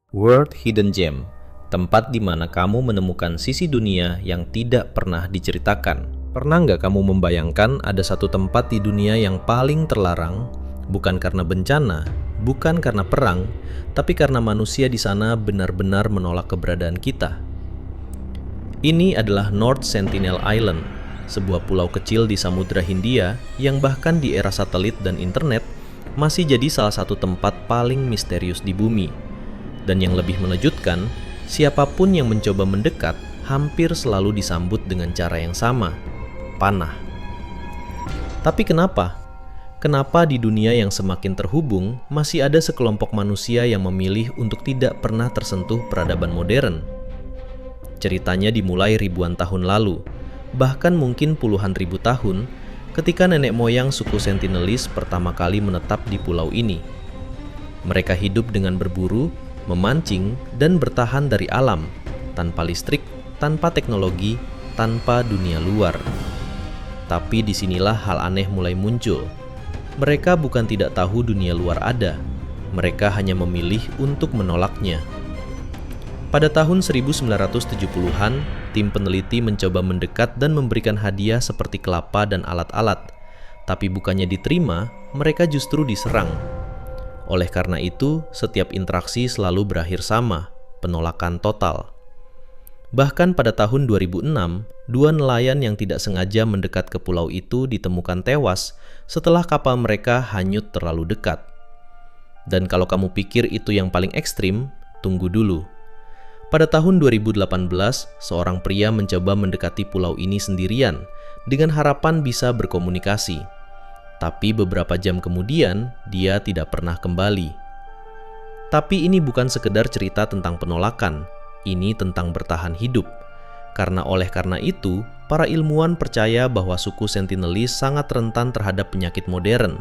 World Hidden Gem, tempat di mana kamu menemukan sisi dunia yang tidak pernah diceritakan. Pernah nggak kamu membayangkan ada satu tempat di dunia yang paling terlarang, bukan karena bencana, bukan karena perang, tapi karena manusia di sana benar-benar menolak keberadaan kita? Ini adalah North Sentinel Island, sebuah pulau kecil di Samudra Hindia yang bahkan di era satelit dan internet masih jadi salah satu tempat paling misterius di bumi. Dan yang lebih mengejutkan, siapapun yang mencoba mendekat hampir selalu disambut dengan cara yang sama, panah. Tapi kenapa? Kenapa di dunia yang semakin terhubung masih ada sekelompok manusia yang memilih untuk tidak pernah tersentuh peradaban modern? Ceritanya dimulai ribuan tahun lalu, bahkan mungkin puluhan ribu tahun, ketika nenek moyang suku Sentinelis pertama kali menetap di pulau ini. Mereka hidup dengan berburu, memancing, dan bertahan dari alam, tanpa listrik, tanpa teknologi, tanpa dunia luar. Tapi disinilah hal aneh mulai muncul. Mereka bukan tidak tahu dunia luar ada, mereka hanya memilih untuk menolaknya. Pada tahun 1970-an, tim peneliti mencoba mendekat dan memberikan hadiah seperti kelapa dan alat-alat. Tapi bukannya diterima, mereka justru diserang. Oleh karena itu, setiap interaksi selalu berakhir sama, penolakan total. Bahkan pada tahun 2006, dua nelayan yang tidak sengaja mendekat ke pulau itu ditemukan tewas setelah kapal mereka hanyut terlalu dekat. Dan kalau kamu pikir itu yang paling ekstrim, tunggu dulu. Pada tahun 2018, seorang pria mencoba mendekati pulau ini sendirian dengan harapan bisa berkomunikasi. Tapi beberapa jam kemudian, dia tidak pernah kembali. Tapi ini bukan sekedar cerita tentang penolakan, ini tentang bertahan hidup. Karena itu, para ilmuwan percaya bahwa suku Sentinelis sangat rentan terhadap penyakit modern,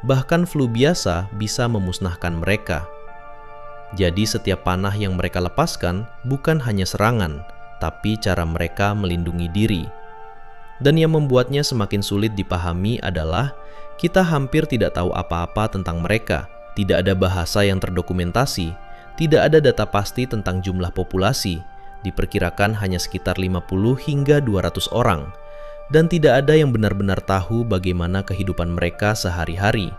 bahkan flu biasa bisa memusnahkan mereka. Jadi setiap panah yang mereka lepaskan bukan hanya serangan, tapi cara mereka melindungi diri. Dan yang membuatnya semakin sulit dipahami adalah kita hampir tidak tahu apa-apa tentang mereka. Tidak ada bahasa yang terdokumentasi, tidak ada data pasti tentang jumlah populasi, diperkirakan hanya sekitar 50 hingga 200 orang, dan tidak ada yang benar-benar tahu bagaimana kehidupan mereka sehari-hari.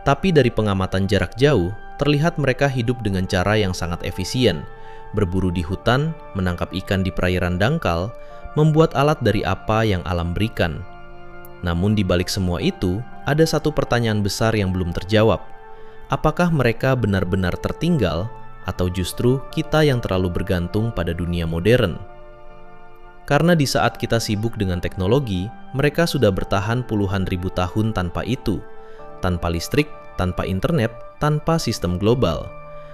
Tapi dari pengamatan jarak jauh, terlihat mereka hidup dengan cara yang sangat efisien, berburu di hutan, menangkap ikan di perairan dangkal, membuat alat dari apa yang alam berikan. Namun di balik semua itu, ada satu pertanyaan besar yang belum terjawab. Apakah mereka benar-benar tertinggal, atau justru kita yang terlalu bergantung pada dunia modern? Karena di saat kita sibuk dengan teknologi, mereka sudah bertahan puluhan ribu tahun tanpa itu, tanpa listrik, tanpa internet, tanpa sistem global.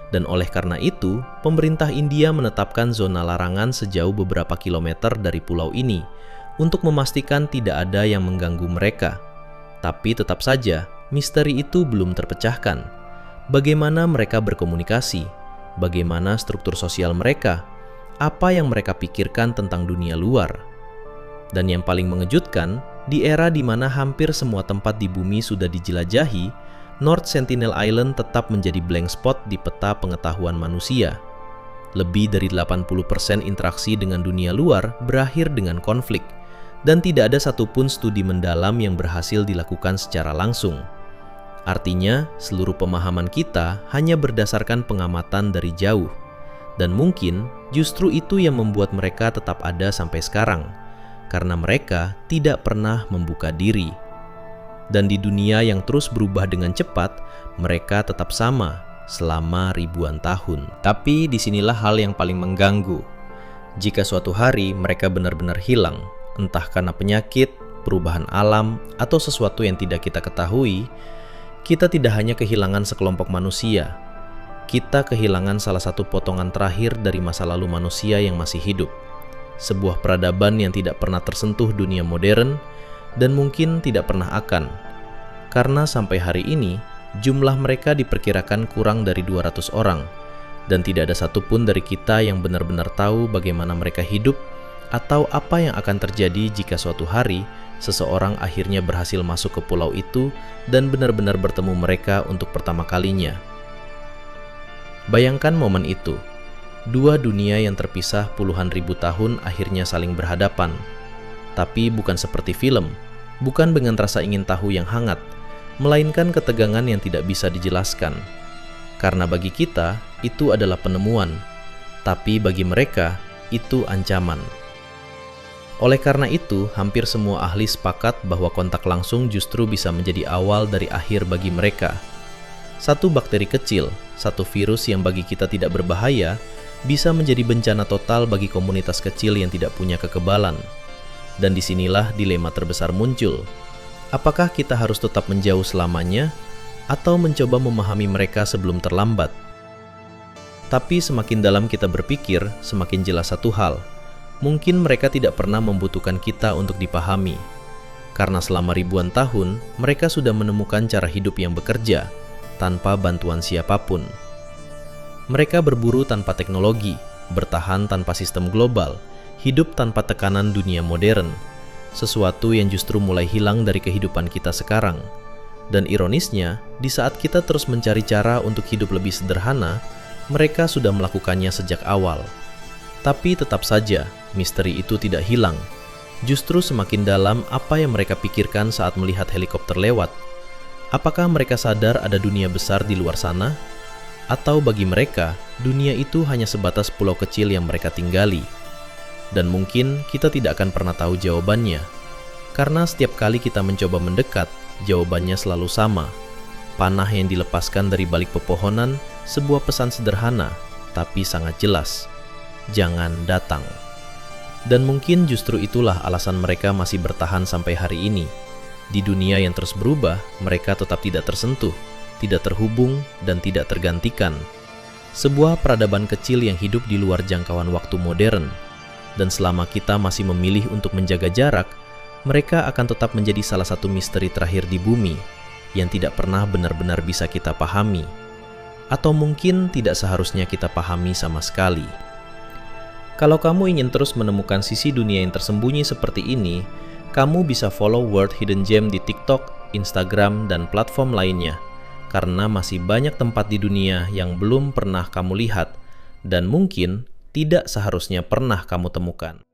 Dan oleh karena itu, pemerintah India menetapkan zona larangan sejauh beberapa kilometer dari pulau ini, untuk memastikan tidak ada yang mengganggu mereka. Tapi tetap saja, misteri itu belum terpecahkan. Bagaimana mereka berkomunikasi? Bagaimana struktur sosial mereka? Apa yang mereka pikirkan tentang dunia luar? Dan yang paling mengejutkan, di era di mana hampir semua tempat di bumi sudah dijelajahi, North Sentinel Island tetap menjadi blank spot di peta pengetahuan manusia. Lebih dari 80% interaksi dengan dunia luar berakhir dengan konflik, dan tidak ada satupun studi mendalam yang berhasil dilakukan secara langsung. Artinya, seluruh pemahaman kita hanya berdasarkan pengamatan dari jauh. Dan mungkin justru itu yang membuat mereka tetap ada sampai sekarang, karena mereka tidak pernah membuka diri. Dan di dunia yang terus berubah dengan cepat, mereka tetap sama selama ribuan tahun. Tapi disinilah hal yang paling mengganggu. Jika suatu hari mereka benar-benar hilang, entah karena penyakit, perubahan alam, atau sesuatu yang tidak kita ketahui, kita tidak hanya kehilangan sekelompok manusia, kita kehilangan salah satu potongan terakhir dari masa lalu manusia yang masih hidup. Sebuah peradaban yang tidak pernah tersentuh dunia modern, dan mungkin tidak pernah akan. Karena sampai hari ini, jumlah mereka diperkirakan kurang dari 200 orang, dan tidak ada satupun dari kita yang benar-benar tahu bagaimana mereka hidup, atau apa yang akan terjadi jika suatu hari seseorang akhirnya berhasil masuk ke pulau itu dan benar-benar bertemu mereka untuk pertama kalinya. Bayangkan momen itu. Dua dunia yang terpisah puluhan ribu tahun akhirnya saling berhadapan. Tapi bukan seperti film, bukan dengan rasa ingin tahu yang hangat, melainkan ketegangan yang tidak bisa dijelaskan. Karena bagi kita, itu adalah penemuan, tapi bagi mereka, itu ancaman. Oleh karena itu, hampir semua ahli sepakat bahwa kontak langsung justru bisa menjadi awal dari akhir bagi mereka. Satu bakteri kecil, satu virus yang bagi kita tidak berbahaya, bisa menjadi bencana total bagi komunitas kecil yang tidak punya kekebalan. Dan disinilah dilema terbesar muncul. Apakah kita harus tetap menjauh selamanya, atau mencoba memahami mereka sebelum terlambat? Tapi semakin dalam kita berpikir, semakin jelas satu hal. Mungkin mereka tidak pernah membutuhkan kita untuk dipahami. Karena selama ribuan tahun, mereka sudah menemukan cara hidup yang bekerja, tanpa bantuan siapapun. Mereka berburu tanpa teknologi, bertahan tanpa sistem global, hidup tanpa tekanan dunia modern, sesuatu yang justru mulai hilang dari kehidupan kita sekarang. Dan ironisnya, di saat kita terus mencari cara untuk hidup lebih sederhana, mereka sudah melakukannya sejak awal. Tapi tetap saja, misteri itu tidak hilang. Justru semakin dalam apa yang mereka pikirkan saat melihat helikopter lewat. Apakah mereka sadar ada dunia besar di luar sana? Atau bagi mereka, dunia itu hanya sebatas pulau kecil yang mereka tinggali? Dan mungkin kita tidak akan pernah tahu jawabannya. Karena setiap kali kita mencoba mendekat, jawabannya selalu sama. Panah yang dilepaskan dari balik pepohonan, sebuah pesan sederhana, tapi sangat jelas. Jangan datang. Dan mungkin justru itulah alasan mereka masih bertahan sampai hari ini. Di dunia yang terus berubah, mereka tetap tidak tersentuh, tidak terhubung, dan tidak tergantikan. Sebuah peradaban kecil yang hidup di luar jangkauan waktu modern. Dan selama kita masih memilih untuk menjaga jarak, mereka akan tetap menjadi salah satu misteri terakhir di bumi yang tidak pernah benar-benar bisa kita pahami. Atau mungkin tidak seharusnya kita pahami sama sekali. Kalau kamu ingin terus menemukan sisi dunia yang tersembunyi seperti ini, kamu bisa follow World Hidden Gem di TikTok, Instagram, dan platform lainnya. Karena masih banyak tempat di dunia yang belum pernah kamu lihat, dan mungkin tidak seharusnya pernah kamu temukan.